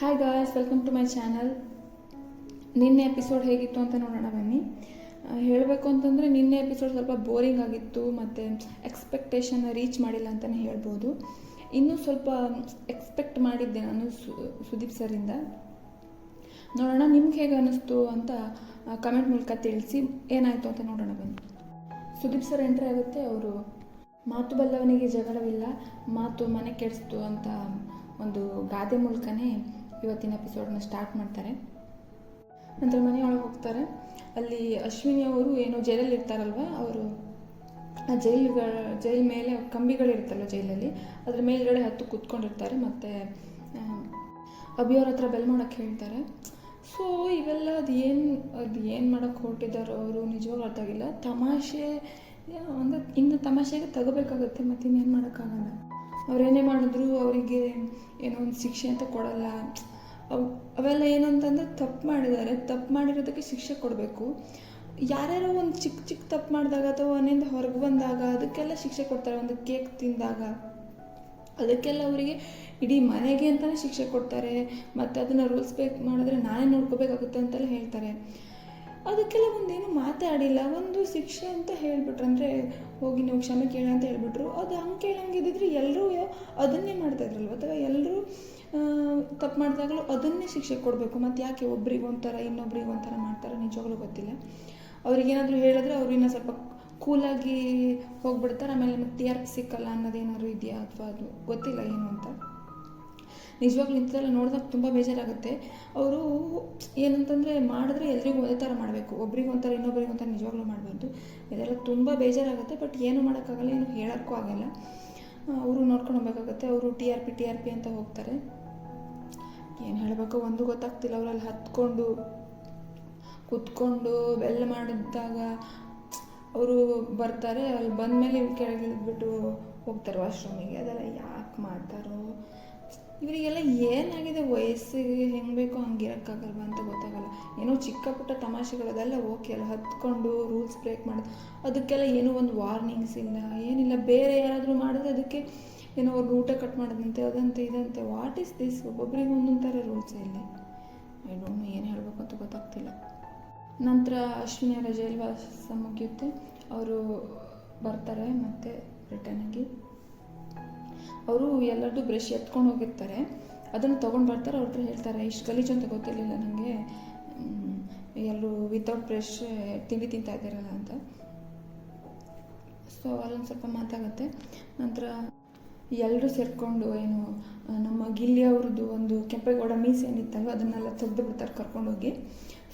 Hi guys, welcome to my channel. ನಿನ್ನೆ episode ಹೇಗಿತ್ತು ಅಂತ ನೋಡೋಣ ಬನ್ನಿ. ಹೇಳಬೇಕು ಅಂತಂದರೆ ನಿನ್ನೆ ಎಪಿಸೋಡ್ ಸ್ವಲ್ಪ ಬೋರಿಂಗ್ ಆಗಿತ್ತು ಮತ್ತು ಎಕ್ಸ್ಪೆಕ್ಟೇಷನ್ ರೀಚ್ ಮಾಡಿಲ್ಲ ಅಂತಲೇ ಹೇಳ್ಬೋದು. ಇನ್ನೂ ಸ್ವಲ್ಪ ಎಕ್ಸ್ಪೆಕ್ಟ್ ಮಾಡಿದ್ದೆ ನಾನು ಸುದೀಪ್ ಸರಿಂದ. ನೋಡೋಣ ನಿಮ್ಗೆ ಹೇಗೆ ಅನ್ನಿಸ್ತು ಅಂತ ಕಮೆಂಟ್ ಮೂಲಕ ತಿಳಿಸಿ. ಏನಾಯಿತು ಅಂತ ನೋಡೋಣ ಬನ್ನಿ. ಸುದೀಪ್ ಸರ್ ಎಂಟ್ರಿ ಆಗುತ್ತೆ. ಅವರು ಮಾತು ಬಲ್ಲವನಿಗೆ ಜಗಳವಿಲ್ಲ, ಮಾತು ಮನೆ ಕೆಡಿಸ್ತು ಅಂತ ಒಂದು ಗಾದೆ ಮೂಲಕನೇ ಇವತ್ತಿನ ಎಪಿಸೋಡನ್ನ ಸ್ಟಾರ್ಟ್ ಮಾಡ್ತಾರೆ. ನಂತರ ಮನೆಯೊಳಗೆ ಹೋಗ್ತಾರೆ. ಅಲ್ಲಿ ಅಶ್ವಿನಿ ಅವರು ಏನೋ ಜೈಲಲ್ಲಿ ಇರ್ತಾರಲ್ವ, ಅವರು ಆ ಜೈಲ್ ಮೇಲೆ ಕಂಬಿಗಳಿರುತ್ತಲ್ಲ ಜೈಲಲ್ಲಿ, ಅದ್ರ ಮೇಲ್ಗಡೆ ಹತ್ತು ಕೂತ್ಕೊಂಡಿರ್ತಾರೆ. ಮತ್ತು ಅಭಿಯವ್ರ ಹತ್ರ ಬೆಲ್ ಮಾಡೋಕ್ಕೆ ಹೇಳ್ತಾರೆ. ಸೊ ಇವೆಲ್ಲ ಅದು ಏನು ಮಾಡೋಕ್ಕೆ ಹೊರಟಿದ್ದಾರೋ ಅವರು ನಿಜವಾಗ್ಲೂ ಅರ್ಥ ಆಗಿಲ್ಲ. ತಮಾಷೆ ಅಂದರೆ ಇನ್ನು ತಮಾಷೆಗೆ ತಗೋಬೇಕಾಗುತ್ತೆ, ಮತ್ತು ಇನ್ನೇನು ಮಾಡೋಕ್ಕಾಗಲ್ಲ. ಅವರೇನೇ ಮಾಡಿದ್ರು ಅವರಿಗೆ ಏನೋ ಒಂದು ಶಿಕ್ಷೆ ಅಂತ ಕೊಡಲ್ಲ. ಅವೆಲ್ಲ ಏನಂತಂದರೆ ತಪ್ಪು ಮಾಡಿದ್ದಾರೆ, ತಪ್ಪು ಮಾಡಿರೋದಕ್ಕೆ ಶಿಕ್ಷೆ ಕೊಡಬೇಕು. ಯಾರ್ಯಾರೋ ಒಂದು ಚಿಕ್ಕ ತಪ್ಪು ಮಾಡಿದಾಗ ಅಥವಾ ಮನೆಯಿಂದ ಹೊರಗೆ ಬಂದಾಗ ಅದಕ್ಕೆಲ್ಲ ಶಿಕ್ಷೆ ಕೊಡ್ತಾರೆ. ಒಂದು ಕೇಕ್ ತಿಂದಾಗ ಅದಕ್ಕೆಲ್ಲ ಅವರಿಗೆ ಇಡೀ ಮನೆಗೆ ಅಂತಲೇ ಶಿಕ್ಷೆ ಕೊಡ್ತಾರೆ. ಮತ್ತು ಅದನ್ನು ರೂಲ್ಸ್ ಬ್ರೇಕ್ ಮಾಡಿದ್ರೆ ನಾನೇ ನೋಡ್ಕೋಬೇಕಾಗುತ್ತೆ ಅಂತೆಲ್ಲ ಹೇಳ್ತಾರೆ. ಅದಕ್ಕೆಲ್ಲ ಒಂದೇನು ಮಾತಾಡಿಲ್ಲ. ಒಂದು ಶಿಕ್ಷೆ ಅಂತ ಹೇಳಿಬಿಟ್ರು, ಅಂದರೆ ಹೋಗಿ ನೀವು ಕ್ಷಮೆ ಕೇಳಿ ಅಂತ ಹೇಳಿಬಿಟ್ರು. ಅದು ಹಂಗೆ ಕೇಳಂಗಿದ್ದಿದ್ರೆ ಎಲ್ಲರೂ ಅದನ್ನೇ ಮಾಡ್ತಾಯಿದ್ರಲ್ವ, ಅಥವಾ ಎಲ್ಲರೂ ತಪ್ಪು ಮಾಡಿದಾಗಲೂ ಅದನ್ನೇ ಶಿಕ್ಷೆ ಕೊಡಬೇಕು. ಮತ್ತು ಯಾಕೆ ಒಬ್ರಿಗೊಂಥರ ಇನ್ನೊಬ್ರಿಗೊಂಥರ ಮಾಡ್ತಾರೆ ನಿಜವಾಗ್ಲೂ ಗೊತ್ತಿಲ್ಲ. ಅವ್ರಿಗೇನಾದರೂ ಹೇಳಿದ್ರೆ ಅವ್ರು ಇನ್ನೂ ಸ್ವಲ್ಪ ಕೂಲಾಗಿ ಹೋಗ್ಬಿಡ್ತಾರೆ. ಆಮೇಲೆ ಮತ್ತೆ TRP ಸಿಕ್ಕಲ್ಲ ಅನ್ನೋದೇನಾದ್ರು ಇದೆಯಾ ಅಥವಾ ಅದು ಗೊತ್ತಿಲ್ಲ ಏನು ಅಂತ. ನಿಜವಾಗ್ಲೂ ಇಂಥದ್ದೆಲ್ಲ ನೋಡಿದಾಗ ತುಂಬ ಬೇಜಾರಾಗುತ್ತೆ. ಅವರು ಏನಂತಂದರೆ ಮಾಡಿದ್ರೆ ಎಲ್ರಿಗೂ ಒಂದೇ ಥರ ಮಾಡಬೇಕು, ಒಬ್ರಿಗೊಂಥರ ಇನ್ನೊಬ್ರಿಗೊಂಥರ ನಿಜವಾಗ್ಲೂ ಮಾಡಬಾರ್ದು. ಇದೆಲ್ಲ ತುಂಬ ಬೇಜಾರಾಗುತ್ತೆ. ಬಟ್ ಏನು ಮಾಡೋಕ್ಕಾಗಲ್ಲ, ಏನು ಹೇಳೋಕ್ಕೂ ಆಗಲ್ಲ. ಅವರು ನೋಡ್ಕೊಂಡು ಹೋಗ್ಬೇಕಾಗತ್ತೆ. ಅವರು TRP ಅಂತ ಹೋಗ್ತಾರೆ. ಏನು ಹೇಳಬೇಕು ಒಂದು ಗೊತ್ತಾಗ್ತಿಲ್ಲ. ಅವರಲ್ಲಿ ಹತ್ಕೊಂಡು ಕೂತ್ಕೊಂಡು ಬೆಲ್ಲ ಮಾಡಿದಾಗ ಅವರು ಬರ್ತಾರೆ. ಅಲ್ಲಿ ಬಂದಮೇಲೆ ಇವ್ರು ಕೆಳಗೆ ಇಳಿದ್ಬಿಟ್ಟು ಹೋಗ್ತಾರೆ ವಾಶ್ರೂಮಿಗೆ. ಅದೆಲ್ಲ ಯಾಕೆ ಮಾಡ್ತಾರೋ ಇವರಿಗೆಲ್ಲ ಏನಾಗಿದೆ, ವಯಸ್ಸಿಗೆ ಹೆಂಗೆ ಬೇಕೋ ಹಂಗೆ ಇರೋಕ್ಕಾಗಲ್ವ ಅಂತ ಗೊತ್ತಾಗಲ್ಲ. ಏನೋ ಚಿಕ್ಕ ಪುಟ್ಟ ತಮಾಷೆಗಳದೆಲ್ಲ ಓಕೆ ಅಲ್ಲ, ಹತ್ಕೊಂಡು ರೂಲ್ಸ್ ಬ್ರೇಕ್ ಮಾಡೋದು ಅದಕ್ಕೆಲ್ಲ ಏನೋ ಒಂದು ವಾರ್ನಿಂಗ್ಸ್ ಇಲ್ಲ, ಏನಿಲ್ಲ. ಬೇರೆ ಯಾರಾದರೂ ಮಾಡಿದ್ರೆ ಅದಕ್ಕೆ ಏನೋ ಅವ್ರು ಊಟ ಕಟ್ ಮಾಡೋದಂತೆ ಅದಂತೆ ಇದಂತೆ. What is this? ಒಬ್ಬೊಬ್ಬರಿಗೆ ಒಂದೊಂದು ಥರ ರೂಲ್ಸ್ ಇಲ್ಲಿ. ಐ ಡೋಂಟ್ ನೋ ಏನು ಹೇಳಬೇಕು ಅಂತ ಗೊತ್ತಾಗ್ತಿಲ್ಲ. ನಂತರ ಅಶ್ವಿನಿಯವರ ಜೈಲ್ವಾಸ ಮುಗಿಯುತ್ತೆ. ಅವರು ಬರ್ತಾರೆ ಮತ್ತು ರಿಟರ್ನಾಗಿ ಅವರು ಎಲ್ಲರದ್ದು ಬ್ರಷ್ ಎತ್ಕೊಂಡು ಹೋಗಿರ್ತಾರೆ. ಅದನ್ನು ತೊಗೊಂಡು ಬರ್ತಾರೆ. ಅವ್ರ ಹತ್ರ ಹೇಳ್ತಾರೆ, ಇಷ್ಟು ಗಲೀಜು ಅಂತ ಗೊತ್ತಿರಲಿಲ್ಲ ನನಗೆ, ಎಲ್ಲರೂ ವಿತೌಟ್ ಬ್ರಷ್ ತಿಂಡಿ ತಿಂತಾ ಇದ್ದಾರಲ್ಲ ಅಂತ. ಸೊ ಅಲ್ಲೊಂದು ಸ್ವಲ್ಪ ಮಾತಾಗುತ್ತೆ. ನಂತರ ಎಲ್ಲರೂ ಸೇರಿಕೊಂಡು ಏನು ನಮ್ಮ ಗಿಲ್ಲಿ ಅವ್ರದ್ದು ಒಂದು ಕೆಂಪೇಗೌಡ ಮೀಸೆ ಏನಿತ್ತಲ್ವ ಅದನ್ನೆಲ್ಲ ತೆಗೆದು ಬಿಡ್ತಾರೆ ಕರ್ಕೊಂಡೋಗಿ.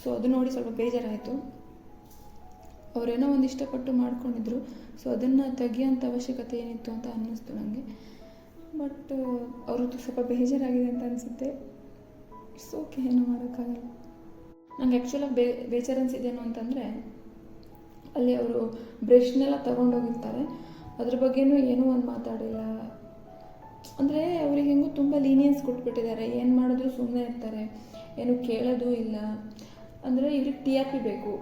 ಸೊ ಅದು ನೋಡಿ ಸ್ವಲ್ಪ ಬೇಜಾರಾಯಿತು. ಅವರೇನೋ ಒಂದು ಇಷ್ಟಪಟ್ಟು ಮಾಡ್ಕೊಂಡಿದ್ರು. ಸೊ ಅದನ್ನು ತೆಗಿಯೋಂಥ ಅವಶ್ಯಕತೆ ಏನಿತ್ತು ಅಂತ ಅನ್ನಿಸ್ತು ನನಗೆ. ಬಟ್ ಅವ್ರದ್ದು ಸ್ವಲ್ಪ ಬೇಜಾರಾಗಿದೆ ಅಂತ ಅನಿಸುತ್ತೆ. ಇಟ್ಸ್ ಓಕೆ, ಏನೂ ಮಾಡೋಕ್ಕಾಗಲ್ಲ. ನಂಗೆ ಆ್ಯಕ್ಚುಲಾಗಿ ಬೇಜಾರು ಅನಿಸಿದ್ದೇನು ಅಂತಂದರೆ, ಅಲ್ಲಿ ಅವರು ಬ್ರಷ್ನೆಲ್ಲ ತೊಗೊಂಡೋಗಿರ್ತಾರೆ. ಅದ್ರ ಬಗ್ಗೆನೂ ಏನೂ ಒಂದು ಮಾತಾಡಿಲ್ಲ. ಅಂದರೆ ಅವ್ರಿಗೆ ಹೆಂಗೂ ತುಂಬ ಲೀನಿಯನ್ಸ್ ಕೊಟ್ಬಿಟ್ಟಿದ್ದಾರೆ. ಏನು ಮಾಡಿದ್ರು ಸುಮ್ಮನೆ ಇರ್ತಾರೆ, ಏನು ಕೇಳೋದು ಇಲ್ಲ. ಅಂದರೆ ಇವ್ರಿಗೆ TRP ಬೇಕು.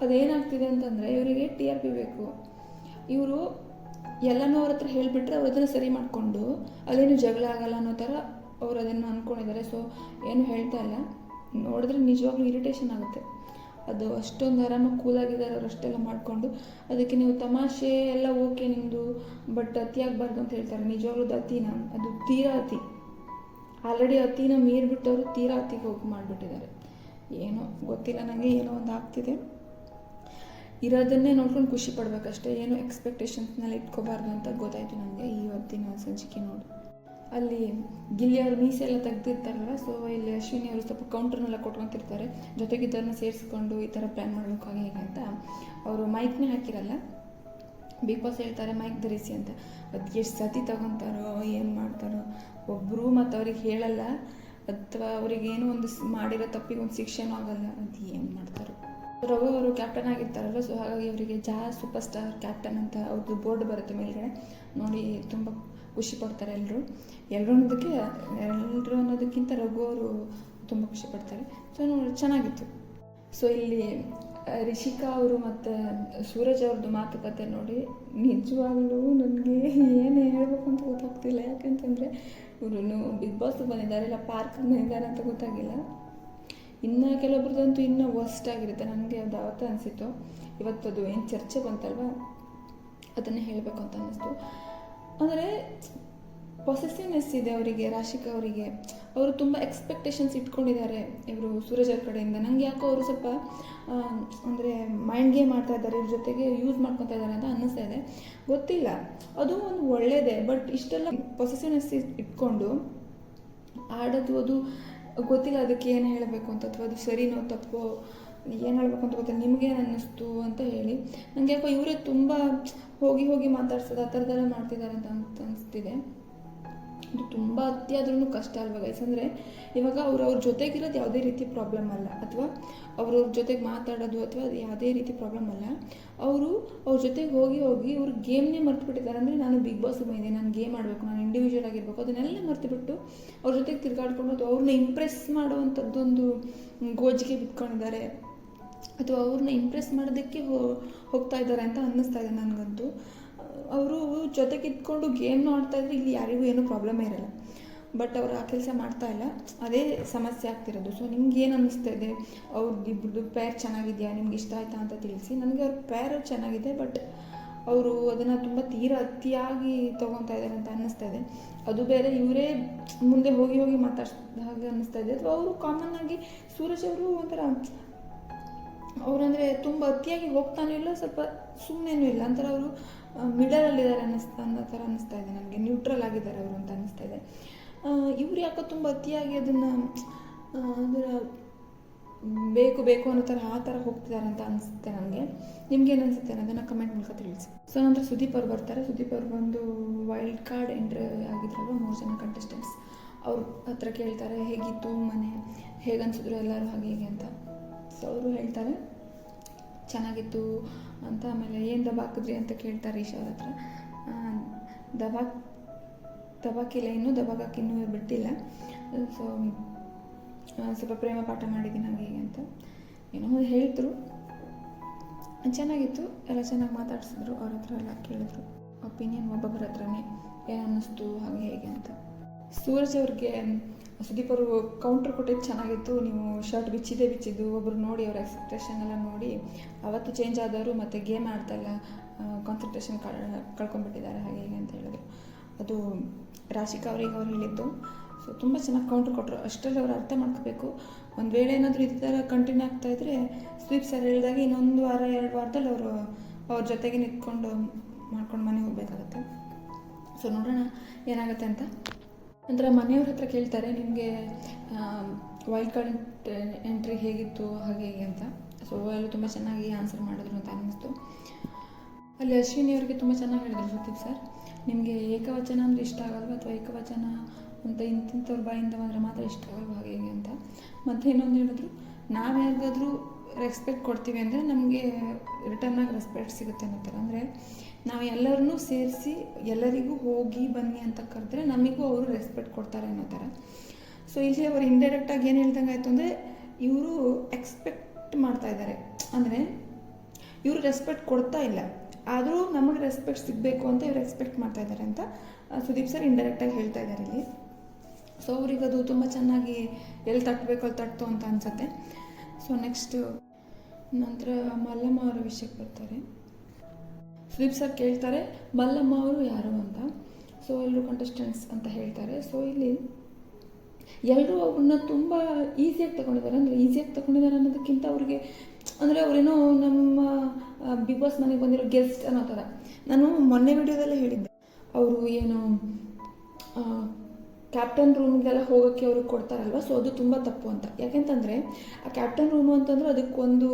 ಅದೇನಾಗ್ತಿದೆ ಅಂತಂದರೆ ಇವರಿಗೆ TRP ಬೇಕು. ಇವರು ಎಲ್ಲನೂ ಅವ್ರ ಹತ್ರ ಹೇಳಿಬಿಟ್ರೆ ಅವ್ರು ಅದನ್ನು ಸರಿ ಮಾಡಿಕೊಂಡು ಅದೇನು ಜಗಳ ಆಗಲ್ಲ ಅನ್ನೋ ಥರ ಅವ್ರು ಅದನ್ನು ಅಂದ್ಕೊಂಡಿದ್ದಾರೆ. ಸೊ ಏನು ಹೇಳ್ತಾ ಇಲ್ಲ. ನೋಡಿದ್ರೆ ನಿಜವಾಗ್ಲೂ ಇರಿಟೇಷನ್ ಆಗುತ್ತೆ. ಅದು ಅಷ್ಟೊಂದು ಆರಾಮಾಗಿ ಕೂಲಾಗಿದ್ದಾರೆ ಅವ್ರು ಅಷ್ಟೆಲ್ಲ ಮಾಡಿಕೊಂಡು. ಅದಕ್ಕೆ ನೀವು ತಮಾಷೆ ಎಲ್ಲ ಓಕೆ ನಿಮ್ಮದು, ಬಟ್ ಅತಿ ಆಗಬಾರ್ದು ಅಂತ ಹೇಳ್ತಾರೆ. ನಿಜವಾಗ್ಲೂ ಅತಿನ ಅದು ತೀರಾ ಅತಿ. ಆಲ್ರೆಡಿ ಅತಿನ ಮೀರಿಬಿಟ್ಟು ಅವರು ತೀರಾ ಅತಿಗೆ ಹೋಗಿ ಮಾಡಿಬಿಟ್ಟಿದ್ದಾರೆ. ಏನೋ ಗೊತ್ತಿಲ್ಲ ನನಗೆ, ಏನೋ ಒಂದು ಆಗ್ತಿದೆ. ಇರೋದನ್ನೇ ನೋಡ್ಕೊಂಡು ಖುಷಿ ಪಡಬೇಕಷ್ಟೇ, ಏನೋ ಎಕ್ಸ್ಪೆಕ್ಟೇಷನ್ಸ್ನೆಲ್ಲ ಇಟ್ಕೋಬಾರ್ದು ಅಂತ ಗೊತ್ತಾಯಿತು ನನಗೆ ಇವತ್ತಿನ ಸಂಚಿಕೆ ನೋಡಿ. ಅಲ್ಲಿ ಗಿಲ್ಲಿ ಅವರು ಮೀಸೆ ಎಲ್ಲ ತೆಗ್ದಿರ್ತಾರಲ್ಲ. ಸೊ ಇಲ್ಲಿ ಅಶ್ವಿನಿ ಅವರು ಸ್ವಲ್ಪ ಕೌಂಟರ್ನೆಲ್ಲ ಕೊಟ್ಕೊತಿರ್ತಾರೆ. ಜೊತೆಗಿದ್ದರನ್ನ ಸೇರಿಸ್ಕೊಂಡು ಈ ಥರ ಪ್ಲ್ಯಾನ್ ಮಾಡಬೇಕು ಹಾಗೆ ಹೇಗೆ ಅಂತ. ಅವರು ಮೈಕ್ನೇ ಹಾಕಿರಲ್ಲ. ಬಿಗ್ ಬಾಸ್ ಹೇಳ್ತಾರೆ ಮೈಕ್ ಧರಿಸಿ ಅಂತ. ಅದು ಎಷ್ಟು ಸತಿ ತಗೊತಾರೋ ಏನು ಮಾಡ್ತಾರೋ ಒಬ್ಬರು. ಮತ್ತು ಅವ್ರಿಗೆ ಹೇಳಲ್ಲ, ಅಥವಾ ಅವ್ರಿಗೇನೋ ಒಂದು ಮಾಡಿರೋ ತಪ್ಪಿಗೆ ಒಂದು ಶಿಕ್ಷೆನೂ ಆಗಲ್ಲ. ಅದು ಏನು ಮಾಡ್ತಾರೋ. ರಘು ಅವರು ಕ್ಯಾಪ್ಟನ್ ಆಗಿರ್ತಾರಲ್ಲ. ಸೊ ಹಾಗಾಗಿ ಅವರಿಗೆ ಸೂಪರ್ ಸ್ಟಾರ್ ಕ್ಯಾಪ್ಟನ್ ಅಂತ ಅವ್ರದ್ದು ಬೋರ್ಡ್ ಬರುತ್ತೆ ಮೇಲ್ಗಡೆ. ನೋಡಿ ತುಂಬ ಖುಷಿ ಪಡ್ತಾರೆ ಎಲ್ಲರೂ ಅನ್ನೋದಕ್ಕಿಂತ ರಘು ಅವರು ತುಂಬ ಖುಷಿ ಪಡ್ತಾರೆ. ಸೊ ನೋಡಿ ಚೆನ್ನಾಗಿತ್ತು. ಸೊ ಇಲ್ಲಿ ರಿಷಿಕಾ ಅವರು ಮತ್ತು ಸೂರಜ್ ಅವ್ರದ್ದು ಮಾತುಕತೆ ನೋಡಿ ನಿಜವಾಗ್ಲೂ ನನಗೆ ಏನು ಹೇಳಬೇಕು ಅಂತ ಗೊತ್ತಾಗ್ತಿಲ್ಲ. ಯಾಕಂತಂದರೆ ಇವರು ಬಿಗ್ ಬಾಸ್ ಬಂದಿದ್ದಾರೆ ಇಲ್ಲ ಪಾರ್ಕ್ ಬಂದಿದ್ದಾರೆ ಅಂತ ಗೊತ್ತಾಗಿಲ್ಲ. ಇನ್ನು ಕೆಲವೊಬ್ರದ್ದಂತೂ ಇನ್ನೂ ವರ್ಸ್ಟ್ ಆಗಿರುತ್ತೆ. ನನಗೆ ಅದು ಯಾವತ್ತೂ ಅನಿಸಿತ್ತು, ಇವತ್ತದು ಏನು ಚರ್ಚೆ ಬಂತಲ್ವ ಅದನ್ನೇ ಹೇಳಬೇಕು ಅಂತ ಅನ್ನಿಸ್ತು. ಅಂದರೆ ಪೊಸೆಸಿವ್ನೆಸ್ ಇದೆ ಅವರಿಗೆ, ರಾಶಿಕಾ ಅವರಿಗೆ. ಅವರು ತುಂಬ ಎಕ್ಸ್ಪೆಕ್ಟೇಷನ್ಸ್ ಇಟ್ಕೊಂಡಿದ್ದಾರೆ ಇವರು ಸೂರಜ್ ಅವ್ರ ಕಡೆಯಿಂದ. ನನಗೆ ಯಾಕೋ ಅವರು ಸ್ವಲ್ಪ ಅಂದರೆ ಮೈಂಡ್ ಗೇಮ್ ಮಾಡ್ತಾ ಇದ್ದಾರೆ, ಇವ್ರ ಜೊತೆಗೆ ಯೂಸ್ ಮಾಡ್ಕೊತಾ ಇದ್ದಾರೆ ಅಂತ ಅನ್ನಿಸ್ತಾ ಇದೆ. ಗೊತ್ತಿಲ್ಲ, ಅದು ಒಂದು ಒಳ್ಳೆಯದೇ. ಬಟ್ ಇಷ್ಟೆಲ್ಲ ಪೊಸೆಸಿವ್ನೆಸ್ ಇಟ್ಕೊಂಡು ಆಡೋದು ಅದು ಗೊತ್ತಿಲ್ಲ ಅದಕ್ಕೆ ಏನು ಹೇಳಬೇಕು ಅಂತ, ಅಥವಾ ಅದು ಸರಿನೋ ತಪ್ಪೋ ಏನು ಹೇಳಬೇಕು ಅಂತ ಗೊತ್ತಿಲ್ಲ. ನಿಮಗೇನು ಅನ್ನಿಸ್ತು ಅಂತ ಹೇಳಿ. ನನಗೆ ಯಾಕೋ ಇವರೇ ತುಂಬ ಹೋಗಿ ಮಾತಾಡ್ಸೋದು ಆ ಥರದೆಲ್ಲ ಮಾಡ್ತಿದ್ದಾರೆ ಅಂತ ಅನಿಸ್ತಿದೆ. ಇದು ತುಂಬ ಅತಿ ಆದ್ರೂ ಕಷ್ಟ ಅಲ್ವ ಗೈಸ್. ಅಂದರೆ ಇವಾಗ ಅವ್ರ ಜೊತೆಗಿರೋದು ಯಾವುದೇ ರೀತಿ ಪ್ರಾಬ್ಲಮ್ ಅಲ್ಲ, ಅಥವಾ ಅವ್ರವ್ರ ಜೊತೆಗೆ ಮಾತಾಡೋದು ಅಥವಾ ಅದು ಯಾವುದೇ ರೀತಿ ಪ್ರಾಬ್ಲಮ್ ಅಲ್ಲ. ಅವ್ರ ಜೊತೆಗೆ ಹೋಗಿ ಇವ್ರು ಗೇಮ್ನೇ ಮರ್ತುಬಿಟ್ಟಿದ್ದಾರೆ. ಅಂದರೆ ನಾನು ಬಿಗ್ ಬಾಸ್ ಬಂದಿದ್ದೆ, ನಾನು ಗೇಮ್ ಆಡಬೇಕು, ನಾನು ಇಂಡಿವಿಜುವಲ್ ಆಗಿರಬೇಕು, ಅದನ್ನೆಲ್ಲ ಮರ್ತುಬಿಟ್ಟು ಅವ್ರ ಜೊತೆಗೆ ತಿರ್ಗಾಡ್ಕೊಂಡು ಅದು ಅವ್ರನ್ನ ಇಂಪ್ರೆಸ್ ಮಾಡುವಂಥದ್ದೊಂದು ಗೋಜಿಗೆ ಬಿತ್ಕೊಂಡಿದ್ದಾರೆ, ಅಥವಾ ಅವ್ರನ್ನ ಇಂಪ್ರೆಸ್ ಮಾಡೋದಕ್ಕೆ ಹೋಗ್ತಾ ಇದ್ದಾರೆ ಅಂತ ಅನ್ನಿಸ್ತಾ ಇದೆ ನನಗಂತೂ. ಅವರು ಜೊತೆಗೆ ಇದ್ಕೊಂಡು ಗೇಮ್ನ ಆಡ್ತಾಯಿದ್ರೆ ಇಲ್ಲಿ ಯಾರಿಗೂ ಏನೂ ಪ್ರಾಬ್ಲಮೇ ಇರಲ್ಲ. ಬಟ್ ಅವ್ರು ಆ ಕೆಲಸ ಮಾಡ್ತಾ ಇಲ್ಲ, ಅದೇ ಸಮಸ್ಯೆ ಆಗ್ತಿರೋದು. ಸೊ ನಿಮ್ಗೆ ಏನು ಅನ್ನಿಸ್ತಾ ಇದೆ? ಇಬ್ಬರದು ಪೇರ್ ಚೆನ್ನಾಗಿದೆಯಾ, ನಿಮ್ಗೆ ಇಷ್ಟ ಆಯ್ತಾ ಅಂತ ತಿಳಿಸಿ. ನನಗೆ ಅವ್ರ ಪೇರ್ ಚೆನ್ನಾಗಿದೆ, ಬಟ್ ಅವರು ಅದನ್ನು ತುಂಬ ಅತಿಯಾಗಿ ತೊಗೊತಾ ಇದ್ದಾರೆ ಅಂತ ಅನ್ನಿಸ್ತಾ ಇದೆ. ಅದು ಬೇರೆ, ಇವರೇ ಮುಂದೆ ಹೋಗಿ ಮಾತಾಡ್ಸಿದ ಹಾಗೆ ಅನ್ನಿಸ್ತಾ ಇದೆ. ಅಥವಾ ಅವರು ಕಾಮನ್ನಾಗಿ ಸೂರಜ್ ಅವರು ಒಂಥರ ಅವರಂದರೆ ತುಂಬ ಅತಿಯಾಗಿ ಹೋಗ್ತಾನೂ ಇಲ್ಲ, ಸ್ವಲ್ಪ ಸುಮ್ಮನೆನೂ ಇಲ್ಲ, ಒಂಥರ ಅವರು ಮಿಡಲಲ್ಲಿದ್ದಾರೆ ಅನ್ನೋ ಥರ ಅನ್ನಿಸ್ತಾ ಇದೆ ನನಗೆ. ನ್ಯೂಟ್ರಲ್ ಆಗಿದ್ದಾರೆ ಅವರು ಅಂತ ಅನ್ನಿಸ್ತಾ ಇದೆ. ಇವ್ರು ಯಾಕೋ ತುಂಬ ಅತಿಯಾಗಿ ಅದನ್ನು ಅಂದರೆ ಬೇಕು ಅನ್ನೋ ಥರ ಆ ಥರ ಹೋಗ್ತಿದ್ದಾರೆ ಅಂತ ಅನಿಸುತ್ತೆ ನನಗೆ. ನಿಮ್ಗೇನು ಅನಿಸುತ್ತೆ ಅನ್ನೋದನ್ನು ಕಮೆಂಟ್ ಮೂಲಕ ತಿಳಿಸಿ. ಸೊ ನಂತರ ಸುದೀಪ್ ಅವ್ರು ಬರ್ತಾರೆ. ಸುದೀಪ್ ಅವ್ರು ಬಂದು ವೈಲ್ಡ್ ಕಾರ್ಡ್ ಎಂಟ್ರಿ ಆಗಿದ್ರಲ್ವ 3 ಜನ ಕಂಟೆಸ್ಟೆಂಟ್ಸ್. ಅವ್ರ ಹತ್ರ ಕೇಳ್ತಾರೆ ಹೇಗಿತ್ತು ಮನೆ, ಹೇಗನ್ಸಿದ್ರು ಎಲ್ಲರೂ ಹಾಗೆ ಹೀಗೆ ಅಂತ. ಸೊ ಅವರು ಹೇಳ್ತಾರೆ ಚೆನ್ನಾಗಿತ್ತು ಅಂತ. ಆಮೇಲೆ ಏನು ದಬ ಹಾಕಿದ್ರಿ ಅಂತ ಕೇಳ್ತಾರೆ ಈಶಾ ಅವ್ರ ಹತ್ರ. ದಬಾಕಿಲ್ಲ, ಇನ್ನೂ ದಬಾಕಕ್ಕೆ ಇನ್ನೂ ಬಿಟ್ಟಿಲ್ಲ. ಸೊ ಸ್ವಲ್ಪ ಪ್ರೇಮ ಪಾಠ ಮಾಡಿದ್ದೀನಿ ಹಾಗೆ ಹೀಗೆ ಅಂತ ಏನೋ ಹೇಳಿದ್ರು. ಚೆನ್ನಾಗಿತ್ತು, ಎಲ್ಲ ಚೆನ್ನಾಗಿ ಮಾತಾಡ್ಸಿದ್ರು. ಅವ್ರ ಹತ್ರ ಎಲ್ಲ ಕೇಳಿದ್ರು ಒಪಿನಿಯನ್ ಒಬ್ಬೊಬ್ಬರ ಹತ್ರನೇ ಏನು ಅನ್ನಿಸ್ತು ಹಾಗೆ ಹೇಗೆ ಅಂತ. ಸೂರಜ್ ಅವ್ರಿಗೆ ಸುದೀಪ್ ಅವರು ಕೌಂಟ್ರ್ ಕೊಟ್ಟಿದ್ದು ಚೆನ್ನಾಗಿತ್ತು. ನೀವು ಶರ್ಟ್ ಬಿಚ್ಚಿದ್ದು ಒಬ್ಬರು ನೋಡಿ ಅವ್ರ ಎಕ್ಸ್ಪ್ರೆಷನ್ ಎಲ್ಲ ನೋಡಿ ಅವತ್ತು ಚೇಂಜ್ ಆದವರು ಮತ್ತು ಗೇಮ್ ಆಡ್ತಾಯಿಲ್ಲ, ಕಾನ್ಸಂಟ್ರೇಷನ್ ಕಳ್ಕೊಂಡ್ಬಿಟ್ಟಿದ್ದಾರೆ ಹಾಗೆ ಹೇಗೆ ಅಂತ ಹೇಳಿದ್ರು. ಅದು ರಾಶಿಕಾ ಅವ್ರಿಗೆ ಅವ್ರು ಹೇಳಿದ್ದು. ಸೊ ತುಂಬ ಚೆನ್ನಾಗಿ ಕೌಂಟ್ರ್ ಕೊಟ್ಟರು. ಅಷ್ಟರಲ್ಲಿ ಅವ್ರು ಅರ್ಥ ಮಾಡ್ಕೋಬೇಕು. ಒಂದು ವೇಳೆ ಏನಾದರೂ ಈ ಥರ ಕಂಟಿನ್ಯೂ ಆಗ್ತಾಯಿದ್ರೆ ಸ್ವೀಪ್ ಸರ್ ಹೇಳಿದಾಗ ಇನ್ನೊಂದು ವಾರ 2 ವಾರದಲ್ಲಿ ಅವ್ರ ಜೊತೆಗೆ ನಿಂತ್ಕೊಂಡು ಮಾಡ್ಕೊಂಡು ಮನೆ ಹೋಗಬೇಕಾಗತ್ತೆ. ಸೊ ನೋಡೋಣ ಏನಾಗುತ್ತೆ ಅಂತ. ನಂತರ ಮನೆಯವ್ರ ಹತ್ರ ಕೇಳ್ತಾರೆ ನಿಮಗೆ ವೈಲ್ಡ್ ಕಾರ್ಡ್ ಎಂಟ್ರಿ ಹೇಗಿತ್ತು ಹಾಗೆ ಹೇಗೆ ಅಂತ. ಸೊ ಎಲ್ಲರೂ ತುಂಬ ಚೆನ್ನಾಗಿ ಆನ್ಸರ್ ಮಾಡಿದ್ರು ಅಂತ ಅನ್ನಿಸ್ತು. ಅಲ್ಲಿ ಅಶ್ವಿನಿ ಅವ್ರಿಗೆ ತುಂಬ ಚೆನ್ನಾಗಿ ಹೇಳಿದ್ರು ಸುದೀಪ್ ಸರ್, ನಿಮಗೆ ಏಕವಚನ ಅಂದರೆ ಇಷ್ಟ ಆಗಲ್ವ, ಅಥವಾ ಏಕವಚನ ಅಂತ ಇಂಥವ್ರ ಬಾಯಿಂದ ಬಂದರೆ ಮಾತ್ರ ಇಷ್ಟ ಆಗಲ್ವ ಹಾಗೆ ಹೇಗೆ ಅಂತ. ಮತ್ತು ಇನ್ನೊಂದು ಹೇಳಿದ್ರು, ನಾವು ಯಾರಿಗಾದ್ರೂ ರೆಸ್ಪೆಕ್ಟ್ ಕೊಡ್ತೀವಿ ಅಂದರೆ ನಮಗೆ ರಿಟರ್ನಾಗಿ ರೆಸ್ಪೆಕ್ಟ್ ಸಿಗುತ್ತೆ ಅನ್ನೋ ಥರ. ಅಂದರೆ ನಾವು ಎಲ್ಲರನ್ನೂ ಸೇರಿಸಿ ಎಲ್ಲರಿಗೂ ಹೋಗಿ ಬನ್ನಿ ಅಂತ ಕರೆದ್ರೆ ನಮಗೂ ಅವರು ರೆಸ್ಪೆಕ್ಟ್ ಕೊಡ್ತಾರೆ ಅನ್ನೋ ಥರ. ಸೊ ಇಲ್ಲಿ ಅವರು ಇಂಡೈರೆಕ್ಟಾಗಿ ಏನು ಹೇಳ್ದಂಗೆ ಆಯಿತು ಅಂದರೆ ಇವರು ಎಕ್ಸ್ಪೆಕ್ಟ್ ಮಾಡ್ತಾ ಇದ್ದಾರೆ, ಅಂದರೆ ಇವರು ರೆಸ್ಪೆಕ್ಟ್ ಕೊಡ್ತಾ ಇಲ್ಲ, ಆದರೂ ನಮಗೆ ರೆಸ್ಪೆಕ್ಟ್ ಸಿಗಬೇಕು ಅಂತ ಇವರು ಎಕ್ಸ್ಪೆಕ್ಟ್ ಮಾಡ್ತಾ ಇದ್ದಾರೆ ಅಂತ ಸುದೀಪ್ ಸರ್ ಇಂಡೈರೆಕ್ಟಾಗಿ ಹೇಳ್ತಾ ಇದ್ದಾರೆ ಇಲ್ಲಿ. ಸೊ ಅವ್ರಿಗೆ ಅದು ತುಂಬ ಚೆನ್ನಾಗಿ ಎಲ್ಲಿ ತಟ್ಟಬೇಕು ಅಲ್ಲಿ ತಟ್ಟು ಅಂತ ಅನಿಸುತ್ತೆ. ಸೊ ನೆಕ್ಸ್ಟು ನಂತರ ಮಲ್ಲಮ್ಮ ಅವರ ವಿಷಯಕ್ಕೆ ಬರ್ತಾರೆ. ಸುದೀಪ್ ಸರ್ ಕೇಳ್ತಾರೆ ಮಲ್ಲಮ್ಮ ಅವರು ಯಾರು ಅಂತ. ಸೊ ಎಲ್ಲರೂ ಕಂಟೆಸ್ಟೆಂಟ್ಸ್ ಅಂತ ಹೇಳ್ತಾರೆ. ಸೊ ಇಲ್ಲಿ ಎಲ್ಲರೂ ಅವ್ರನ್ನ ತುಂಬ ಈಸಿಯಾಗಿ ತಗೊಂಡಿದ್ದಾರೆ. ಅಂದರೆ ಈಸಿಯಾಗಿ ತಗೊಂಡಿದ್ದಾರೆ ಅನ್ನೋದಕ್ಕಿಂತ ಅವ್ರಿಗೆ ಅಂದರೆ ಅವರೇನೋ ನಮ್ಮ ಬಿಗ್ ಬಾಸ್ ಮನೆಗೆ ಬಂದಿರೋ ಗೆಸ್ಟ್ ಅನ್ನೋ ಥರ. ನಾನು ಮೊನ್ನೆ ವಿಡಿಯೋದಲ್ಲೇ ಹೇಳಿದ್ದೆ, ಅವರು ಏನು ಕ್ಯಾಪ್ಟನ್ ರೂಮ್ಗೆಲ್ಲ ಹೋಗೋಕ್ಕೆ ಅವ್ರಿಗೆ ಕೊಡ್ತಾರಲ್ವ, ಸೊ ಅದು ತುಂಬ ತಪ್ಪು ಅಂತ. ಯಾಕೆಂತಂದರೆ ಆ ಕ್ಯಾಪ್ಟನ್ ರೂಮು ಅಂತಂದರೆ ಅದಕ್ಕೊಂದು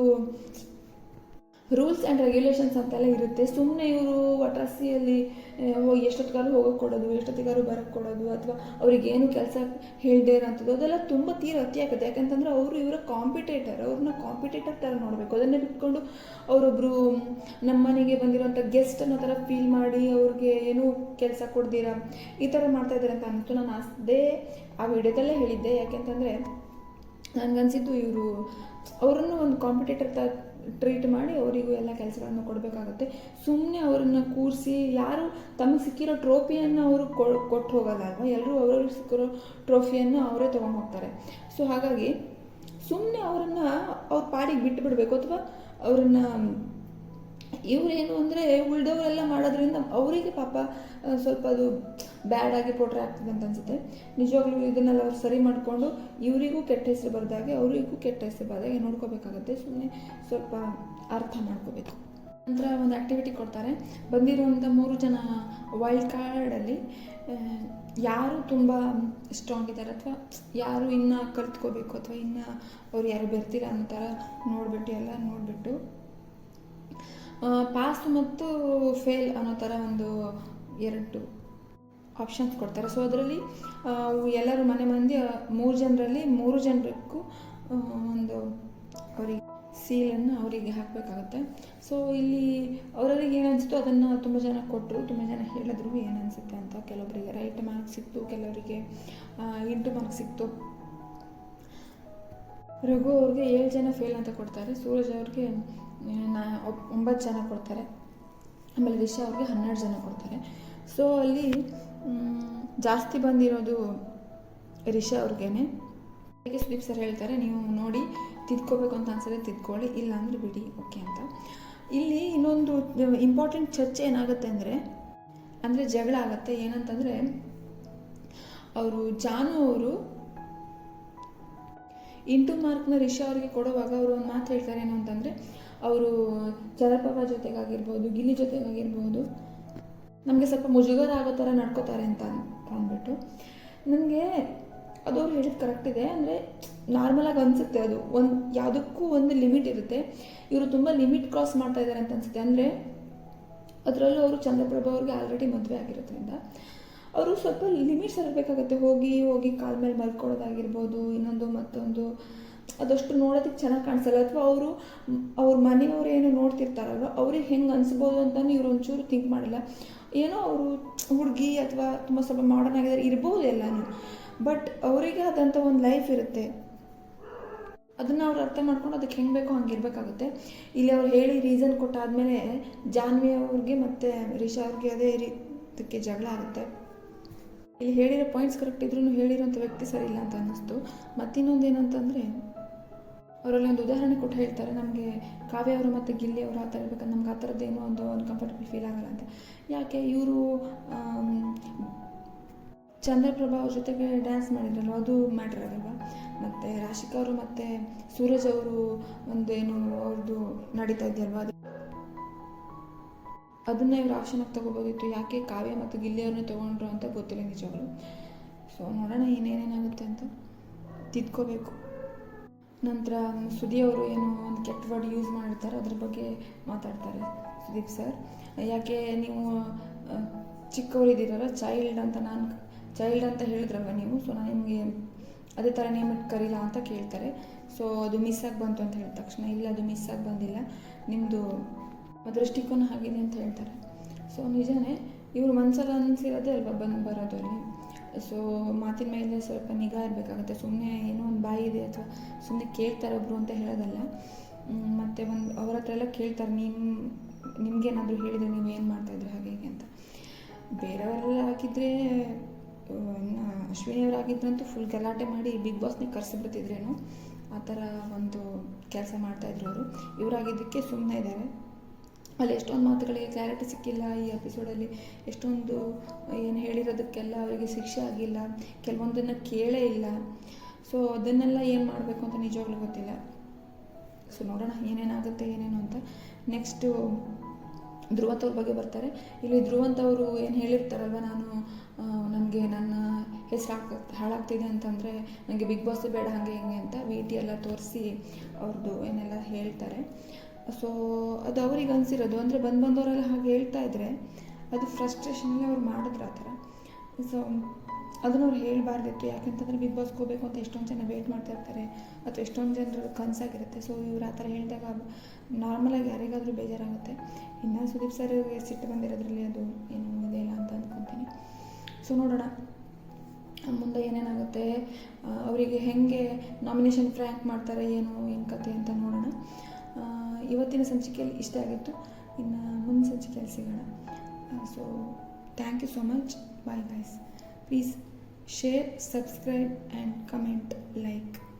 ರೂಲ್ಸ್ ಆ್ಯಂಡ್ ರೆಗ್ಯುಲೇಷನ್ಸ್ ಅಂತೆಲ್ಲ ಇರುತ್ತೆ. ಸುಮ್ಮನೆ ಇವರು ವಟ್ರಾಸಿಯಲ್ಲಿ ಹೋಗಿ ಎಷ್ಟೊತ್ತಿಗಾರು ಹೋಗೋಕ್ಕೆ ಕೊಡೋದು, ಎಷ್ಟೊತ್ತಿಗಾರು ಬರೋಕ್ಕೆ ಕೊಡೋದು, ಅಥವಾ ಅವ್ರಿಗೇನು ಕೆಲಸ ಹೇಳದೇ ಇರೋಂಥದ್ದು, ಅದೆಲ್ಲ ತುಂಬ ಅತಿ ಆಗುತ್ತೆ. ಯಾಕಂತಂದರೆ ಅವರು ಇವರ ಅವ್ರನ್ನ ಕಾಂಪಿಟೇಟರ್ ಥರ ನೋಡಬೇಕು. ಅದನ್ನೇ ಬಿಟ್ಕೊಂಡು ಅವರೊಬ್ಬರು ನಮ್ಮ ಮನೆಗೆ ಬಂದಿರೋಂಥ ಗೆಸ್ಟ್ ಅನ್ನೋ ಥರ ಫೀಲ್ ಮಾಡಿ ಅವ್ರಿಗೆ ಏನೂ ಕೆಲಸ ಕೊಡ್ದಿರ ಈ ಥರ ಮಾಡ್ತಾಯಿದ್ದಾರೆ ಅಂತ ಅನ್ನಿಸ್ತು. ನಾನು ಅದೇ ಆ ವಿಡಿಯೋದಲ್ಲೇ ಹೇಳಿದ್ದೆ. ಯಾಕೆಂತಂದರೆ ನನಗನ್ಸಿದ್ದು ಇವರು ಅವರನ್ನು ಒಂದು ಕಾಂಪಿಟೇಟರ್ ಟ್ರೀಟ್ ಮಾಡಿ ಅವರಿಗೂ ಎಲ್ಲ ಕೆಲಸಗಳನ್ನು ಕೊಡಬೇಕಾಗುತ್ತೆ. ಸುಮ್ಮನೆ ಅವ್ರನ್ನ ಕೂರಿಸಿ ಯಾರು ತಮಗೆ ಸಿಕ್ಕಿರೋ ಟ್ರೋಫಿಯನ್ನು ಅವರು ಕೊಟ್ಟು ಹೋಗಲ್ಲ ಅಲ್ವಾ, ಎಲ್ಲರೂ ಅವ್ರವ್ರಿಗೆ ಸಿಕ್ಕಿರೋ ಟ್ರೋಫಿಯನ್ನು ಅವರೇ ತೊಗೊಂಡು ಹೋಗ್ತಾರೆ. ಸೊ ಹಾಗಾಗಿ ಸುಮ್ಮನೆ ಅವರನ್ನು ಅವ್ರ ಪಾಡಿಗೆ ಬಿಟ್ಟು ಬಿಡಬೇಕು, ಅಥವಾ ಅವ್ರನ್ನ ಇವರೇನು ಅಂದರೆ ಉಳಿದವರೆಲ್ಲ ಮಾಡೋದ್ರಿಂದ ಅವರಿಗೆ ಪಾಪ ಸ್ವಲ್ಪ ಅದು ಬ್ಯಾಡಾಗಿ ಪೋಟ್ರೆ ಆಗ್ತದೆ ಅಂತ ಅನಿಸುತ್ತೆ. ನಿಜವಾಗ್ಲೂ ಇದನ್ನೆಲ್ಲ ಅವ್ರು ಸರಿ ಮಾಡಿಕೊಂಡು ಇವರಿಗೂ ಕೆಟ್ಟ ಹೆಸರು ಬರೆದಾಗೆ ಅವರಿಗೂ ಕೆಟ್ಟ ಹೆಸರು ಬರೆದಾಗೆ ನೋಡ್ಕೋಬೇಕಾಗುತ್ತೆ. ಸುಮ್ಮನೆ ಸ್ವಲ್ಪ ಅರ್ಥ ಮಾಡ್ಕೋಬೇಕು. ನಂತರ ಒಂದು ಆ್ಯಕ್ಟಿವಿಟಿ ಕೊಡ್ತಾರೆ. ಬಂದಿರುವಂಥ 3 ಜನ ವೈಲ್ಡ್ ಕಾರ್ಡಲ್ಲಿ ಯಾರು ತುಂಬ ಸ್ಟ್ರಾಂಗ್ ಇದ್ದಾರೆ ಅಥವಾ ಯಾರು ಇನ್ನೂ ಕಲ್ತ್ಕೋಬೇಕು ಅಥವಾ ಇನ್ನೂ ಅವ್ರು ಯಾರು ಬರ್ತೀರ ಅನ್ನೋ ಥರ ನೋಡಿಬಿಟ್ಟು ಪಾಸ್ ಮತ್ತು ಫೇಲ್ ಅನ್ನೋ ಥರ ಒಂದು 2 ಆಪ್ಷನ್ಸ್ ಕೊಡ್ತಾರೆ. ಸೊ ಅದರಲ್ಲಿ ಎಲ್ಲರೂ ಮಂದಿ 3 ಜನರಲ್ಲಿ 3 ಜನರಿಗೂ ಒಂದು ಅವರಿಗೆ ಸೀಲನ್ನು ಅವರಿಗೆ ಹಾಕಬೇಕಾಗುತ್ತೆ. ಸೊ ಇಲ್ಲಿ ಅವರಿಗೆ ಏನು ಅನಿಸ್ತು ಅದನ್ನು ತುಂಬ ಜನ ಕೊಟ್ಟರು, ತುಂಬ ಜನ ಹೇಳಿದ್ರು ಏನು ಅನಿಸುತ್ತೆ ಅಂತ. ಕೆಲವರಿಗೆ ರೈಟ್ ಮಾರ್ಕ್ಸ್ ಸಿಕ್ತು, ಕೆಲವರಿಗೆ ಇಂಟು ಮಾರ್ಕ್ಸ್ ಸಿಕ್ತು. ರಘು ಅವ್ರಿಗೆ 7 ಜನ ಫೇಲ್ ಅಂತ ಕೊಡ್ತಾರೆ, ಸೂರಜ್ ಅವ್ರಿಗೆ 9 ಜನ ಕೊಡ್ತಾರೆ, ಆಮೇಲೆ ರಿಷಾ ಅವ್ರಿಗೆ 12 ಜನ ಕೊಡ್ತಾರೆ. ಸೊ ಅಲ್ಲಿ ಜಾಸ್ತಿ ಬಂದಿರೋದು ರಿಷಾ ಅವ್ರಿಗೇನೆ. ಹಾಗೆ ಸುದೀಪ್ ಸರ್ ಹೇಳ್ತಾರೆ, ನೀವು ನೋಡಿ ತಿದ್ಕೋಬೇಕು ಅಂತ ಅನ್ಸದೆ ತಿದ್ಕೊಳ್ಳಿ, ಇಲ್ಲ ಅಂದರೆ ಬಿಡಿ, ಓಕೆ ಅಂತ. ಇಲ್ಲಿ ಇನ್ನೊಂದು ಇಂಪಾರ್ಟೆಂಟ್ ಚರ್ಚೆ ಏನಾಗುತ್ತೆ ಅಂದರೆ ಜಗಳ ಆಗುತ್ತೆ. ಏನಂತಂದರೆ ಜಾನು ಅವರು ಇಂಟು ಮಾರ್ಕ್ನ ರಿಷಾ ಅವ್ರಿಗೆ ಕೊಡುವಾಗ ಅವರು ಒಂದು ಮಾತು ಹೇಳ್ತಾರೆ. ಏನು ಅಂತಂದರೆ ಅವರು ಚಂದ್ರಪ್ರಭಾ ಜೊತೆಗಾಗಿರ್ಬೋದು, ಗಿಲ್ಲಿ ಜೊತೆಗಾಗಿರ್ಬೋದು ನಮಗೆ ಸ್ವಲ್ಪ ಮುಜುಗರ ಆಗೋ ಥರ ನಡ್ಕೋತಾರೆ ಅಂತ ಅಂದ್ಬಿಟ್ಟು, ನನಗೆ ಅದು ಅವ್ರು ಹೇಳಿದ್ದು ಕರೆಕ್ಟ್ ಇದೆ. ಅಂದರೆ ನಾರ್ಮಲಾಗಿ ಅನಿಸುತ್ತೆ, ಅದು ಯಾವುದಕ್ಕೂ ಒಂದು ಲಿಮಿಟ್ ಇರುತ್ತೆ. ಇವರು ತುಂಬ ಲಿಮಿಟ್ ಕ್ರಾಸ್ ಮಾಡ್ತಾ ಇದ್ದಾರೆ ಅಂತ ಅನಿಸುತ್ತೆ. ಅಂದರೆ ಅದರಲ್ಲೂ ಅವರು ಚಂದ್ರಪ್ರಭಾ ಅವ್ರಿಗೆ ಆಲ್ರೆಡಿ ಮದುವೆ ಆಗಿರೋದ್ರಿಂದ ಅವರು ಸ್ವಲ್ಪ ಲಿಮಿಟ್ಸ್ ಇರಬೇಕಾಗುತ್ತೆ. ಹೋಗಿ ಕಾಲ ಮೇಲೆ ಮಲ್ಕೊಳ್ಳೋದಾಗಿರ್ಬೋದು, ಇನ್ನೊಂದು ಮತ್ತೊಂದು, ಅದಷ್ಟು ನೋಡೋದಕ್ಕೆ ಚೆನ್ನಾಗಿ ಕಾಣಿಸಲ್ಲ. ಅಥವಾ ಅವ್ರ ಮನೆಯವರು ಏನು ನೋಡ್ತಿರ್ತಾರಲ್ವ ಅವ್ರಿಗೆ ಹೆಂಗೆ ಅನಿಸ್ಬೋದು ಅಂತಲೂ ಇವರು ಒಂಚೂರು ಥಿಂಕ್ ಮಾಡಿಲ್ಲ. ಏನೋ ಅವರು ಹುಡುಗಿ ಅಥವಾ ತುಂಬ ಸ್ವಲ್ಪ ಮಾಡರ್ನ್ ಆಗಿದ್ದಾರೆ ಇರ್ಬೋದು ಎಲ್ಲನೂ, ಬಟ್ ಅವರಿಗೆ ಆದಂಥ ಒಂದು ಲೈಫ್ ಇರುತ್ತೆ. ಅದನ್ನು ಅವ್ರು ಅರ್ಥ ಮಾಡ್ಕೊಂಡು ಅದಕ್ಕೆ ಹೆಂಗೆ ಬೇಕೋ ಹಂಗೆ ಇರಬೇಕಾಗುತ್ತೆ. ಇಲ್ಲಿ ಅವ್ರು ಹೇಳಿ ರೀಸನ್ ಕೊಟ್ಟಾದಮೇಲೆ ಜಾನ್ವಿ ಅವ್ರಿಗೆ ಮತ್ತು ರಿಷಾ ಅವ್ರಿಗೆ ಅದೇ ಇದಕ್ಕೆ ಜಗಳ ಆಗುತ್ತೆ. ಇಲ್ಲಿ ಹೇಳಿರೋ ಪಾಯಿಂಟ್ಸ್ ಕರೆಕ್ಟ್ ಇದ್ರೂ ಹೇಳಿರೋಂಥ ವ್ಯಕ್ತಿ ಸರಿ ಇಲ್ಲ ಅಂತ ಅನ್ನಿಸ್ತು. ಮತ್ತಿನ್ನೊಂದು ಏನಂತಂದರೆ ಅವರಲ್ಲಿ ಒಂದು ಉದಾಹರಣೆ ಕೊಟ್ಟು ಹೇಳ್ತಾರೆ, ನಮಗೆ ಕಾವ್ಯ ಅವರು ಮತ್ತು ಗಿಲ್ಲಿ ಅವರು ಆ ಥರ ಇರ್ಬೇಕಂದ್ರೆ ನಮ್ಗೆ ಆ ಥರದ್ದೇನೋ ಒಂದು ಅನ್ಕಂಫರ್ಟಬಲ್ ಫೀಲ್ ಆಗಲ್ಲ ಅಂತ. ಯಾಕೆ ಇವರು ಚಂದ್ರಪ್ರಭಾ ಅವ್ರ ಜೊತೆಗೆ ಡ್ಯಾನ್ಸ್ ಮಾಡಿದ್ರಲ್ವ, ಅದು ಮ್ಯಾಟ್ರ್ ಆಗಲ್ವ. ಮತ್ತು ರಾಶಿಕಾ ಅವರು ಮತ್ತು ಸೂರಜ್ ಅವರು ಏನು ಅವ್ರದ್ದು ನಡೀತಾ ಇದೆಯಲ್ವ, ಅದನ್ನೇ ಇವ್ರು ಆಪ್ಷನಾಗಿ ತೊಗೋಬೋದಿತ್ತು. ಯಾಕೆ ಕಾವ್ಯ ಮತ್ತು ಗಿಲ್ಲಿ ಅವ್ರನ್ನ ತೊಗೊಂಡ್ರು ಅಂತ ಗೊತ್ತಿಲ್ಲ ನಿಜವಾಗ್ಲು. ಸೊ ನೋಡೋಣ ಏನೇನಾಗುತ್ತೆ ಅಂತ, ತಿದ್ಕೋಬೇಕು. ನಂತರ ಸುದಿ ಅವರು ಏನೋ ಒಂದು ಕೆಟ್ಟ ವರ್ಡ್ ಯೂಸ್ ಮಾಡಿರ್ತಾರೆ, ಅದ್ರ ಬಗ್ಗೆ ಮಾತಾಡ್ತಾರೆ ಸುದೀಪ್ ಸರ್. ಯಾಕೆ ನೀವು ಚಿಕ್ಕವರಿದ್ದೀರಲ್ಲ, ಚೈಲ್ಡ್ ಅಂತ ಹೇಳಿದ್ರಲ್ವ ನೀವು, ಸೊ ನಾನು ನಿಮಗೆ ಅದೇ ಥರ ನೇಮ್ ಇಟ್ಟು ಕರೀಲ ಅಂತ ಕೇಳ್ತಾರೆ. ಸೊ ಅದು ಮಿಸ್ ಆಗಿ ಬಂತು ಅಂತ ಹೇಳಿದ ತಕ್ಷಣ ಇಲ್ಲ, ಅದು ಮಿಸ್ ಆಗಿ ಬಂದಿಲ್ಲ, ನಿಮ್ಮದು ದೃಷ್ಟಿಕೋನ ಆಗಿದೆ ಅಂತ ಹೇಳ್ತಾರೆ. ಸೊ ನಿಜನೇ, ಇವರು ಮನಸ್ಸಲ್ಲಿ ಅನಿಸಿರೋದೇ ಅಲ್ವಾ ಬರೋದು ಅಲ್ಲಿ. ಸೊ ಮಾತಿನ ಮೇಲೆ ಸ್ವಲ್ಪ ನಿಗಾ ಇರಬೇಕಾಗುತ್ತೆ. ಸುಮ್ಮನೆ ಏನೋ ಒಂದು ಬಾಯಿ ಇದೆ ಅಥವಾ ಸುಮ್ಮನೆ ಕೇಳ್ತಾರೆ ಒಬ್ಬರು ಅಂತ ಹೇಳೋದಲ್ಲ. ಮತ್ತು ಅವ್ರ ಹತ್ರ ಎಲ್ಲ ಕೇಳ್ತಾರೆ, ನಿಮ್ಗೇನಾದರೂ ಹೇಳಿದರೆ ನೀವು ಏನು ಮಾಡ್ತಾಯಿದ್ರಿ ಹಾಗೆ ಹೀಗೆ ಅಂತ. ಬೇರೆಯವರೆಲ್ಲ ಆಗಿದ್ದರೆ, ಅಶ್ವಿನಿಯವರಾಗಿದ್ರಂತೂ ಫುಲ್ ಗಲಾಟೆ ಮಾಡಿ ಬಿಗ್ ಬಾಸ್ನ ಕರೆಸಿಬಿಡ್ತಿದ್ರೇನು, ಆ ಥರ ಒಂದು ಕೆಲಸ ಮಾಡ್ತಾಯಿದ್ರು ಅವರು. ಇವರಾಗಿದ್ದಕ್ಕೆ ಸುಮ್ಮನೆ ಇದ್ದಾರೆ. ಅಲ್ಲಿ ಎಷ್ಟೊಂದು ಮಾತುಗಳಿಗೆ ಕ್ಲಾರಿಟಿ ಸಿಕ್ಕಿಲ್ಲ ಈ ಎಪಿಸೋಡಲ್ಲಿ. ಎಷ್ಟೊಂದು ಏನು ಹೇಳಿರೋದಕ್ಕೆಲ್ಲ ಅವರಿಗೆ ಶಿಕ್ಷೆ ಆಗಿಲ್ಲ, ಕೆಲವೊಂದನ್ನು ಕೇಳೇ ಇಲ್ಲ. ಸೊ ಅದನ್ನೆಲ್ಲ ಏನು ಮಾಡಬೇಕು ಅಂತ ನಿಜವಾಗ್ಲೂ ಗೊತ್ತಿಲ್ಲ. ಸೊ ನೋಡೋಣ ಏನೇನಾಗುತ್ತೆ ಏನೇನು ಅಂತ. ನೆಕ್ಸ್ಟು ಧ್ರುವಂತ್ ಅವ್ರ ಬಗ್ಗೆ ಬರ್ತಾರೆ. ಇಲ್ಲಿ ಧ್ರುವಂತ್ ಅವರು ಏನು ಹೇಳಿರ್ತಾರಲ್ವ, ನನಗೆ ನನ್ನ ಹೆಸರು ಹಾಳಾಗ್ತಿದೆ ಅಂತಂದರೆ ನನಗೆ ಬಿಗ್ ಬಾಸ್ ಬೇಡ ಹಾಗೆ ಹಿಂಗೆ ಅಂತ VT ಎಲ್ಲ ತೋರಿಸಿ ಅವ್ರದ್ದು ಏನೆಲ್ಲ ಹೇಳ್ತಾರೆ. ಸೊ ಅದು ಅವ್ರಿಗೆ ಅನಿಸಿರೋದು, ಅಂದರೆ ಬಂದವರೆಲ್ಲ ಹಾಗೆ ಹೇಳ್ತಾ ಇದ್ದರೆ ಅದು ಫ್ರಸ್ಟ್ರೇಷನಲ್ಲಿ ಅವ್ರು ಮಾಡಿದ್ರು ಆ ಥರ. ಸೊ ಅದನ್ನು ಅವ್ರು ಹೇಳಬಾರ್ದಿತ್ತು. ಯಾಕೆಂತಂದರೆ ಬಿಗ್ ಬಾಸ್ಗೆ ಹೋಗಬೇಕು ಅಂತ ಎಷ್ಟೊಂದು ಜನ ವೇಟ್ ಮಾಡ್ತಾ ಇರ್ತಾರೆ, ಅಥವಾ ಎಷ್ಟೊಂದು ಜನರ ಕನಸಾಗಿರುತ್ತೆ. ಸೊ ಇವ್ರು ಆ ಥರ ಹೇಳಿದಾಗ ನಾರ್ಮಲಾಗಿ ಯಾರಿಗಾದರೂ ಬೇಜಾರಾಗುತ್ತೆ. ಇನ್ನು ಸುದೀಪ್ ಸರ್ಗೆ ಸಿಟ್ಟು ಬಂದಿರೋದ್ರಲ್ಲಿ ಅದು ಏನೂ ಇದೆ ಇಲ್ಲ ಅಂತ ಅಂದ್ಕೊತೀನಿ. ಸೊ ನೋಡೋಣ ಮುಂದೆ ಏನೇನಾಗುತ್ತೆ, ಅವರಿಗೆ ಹೇಗೆ ನಾಮಿನೇಷನ್ ಫ್ರ್ಯಾಂಕ್ ಮಾಡ್ತಾರೆ, ಏನು ಕತೆ ಅಂತ ನೋಡೋಣ. ಇವತ್ತಿನ ಸಂಚಿಕೆಯಲ್ಲಿ ಇಷ್ಟ ಆಗಿತ್ತು. ಇನ್ನು ಮುಂದಿನ ಸಂಚಿಕೆಯಲ್ಲಿ ಸಿಗೋಣ. So thank you so much. Bye guys. Please share, subscribe and comment, like.